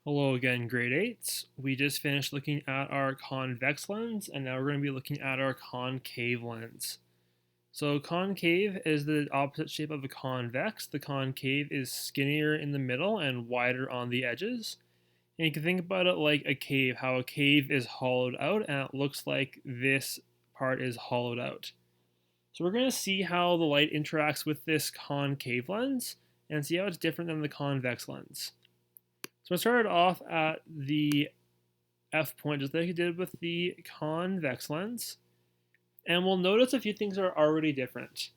Hello again, grade 8s. We just finished looking at our convex lens, and now we're going to be looking at our concave lens. So concave is the opposite shape of a convex. The concave is skinnier in the middle and wider on the edges. And you can think about it like a cave, how a cave is hollowed out, and it looks like this part is hollowed out. So we're going to see how the light interacts with this concave lens and see how it's different than the convex lens. So I started off at the F point just like I did with the convex lens. And we'll notice a few things are already different.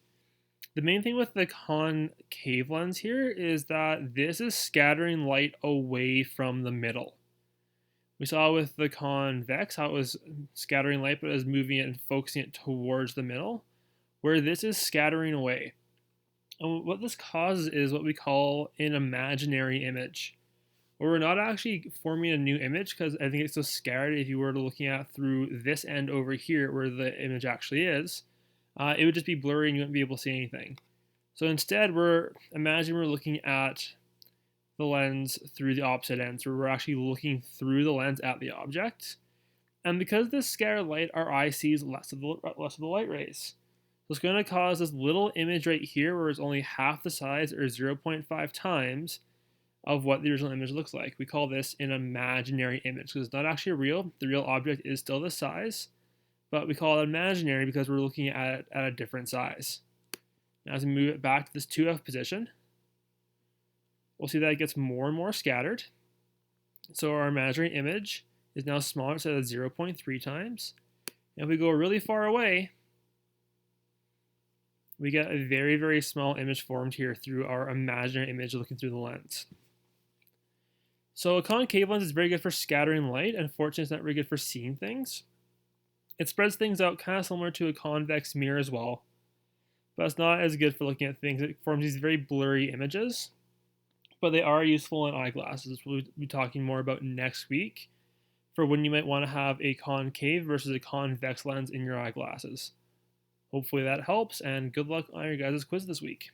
The main thing with the concave lens here is that this is scattering light away from the middle. We saw with the convex how it was scattering light, but it was moving it and focusing it towards the middle, where this is scattering away. And what this causes is what we call an imaginary image. Or we're not actually forming a new image because I think it's so scattered. If you were to looking at through this end over here where the image actually is, it would just be blurry and you wouldn't be able to see anything. So instead, we're looking at the lens through the opposite ends, where we're actually looking through the lens at the object. And because this scattered light, our eye sees less of the light rays. So it's going to cause this little image right here where it's only half the size, or 0.5 times, of what the original image looks like. We call this an imaginary image because it's not actually real. The real object is still this size, but we call it imaginary because we're looking at it at a different size. Now as we move it back to this 2F position, we'll see that it gets more and more scattered. So our imaginary image is now smaller, instead of 0.3 times. And if we go really far away, we get a very, very small image formed here through our imaginary image looking through the lens. So a concave lens is very good for scattering light. Unfortunately, it's not very good for seeing things. It spreads things out kind of similar to a convex mirror as well, but it's not as good for looking at things. It forms these very blurry images, but they are useful in eyeglasses. We'll be talking more about next week for when you might want to have a concave versus a convex lens in your eyeglasses. Hopefully that helps, and good luck on your guys' quiz this week.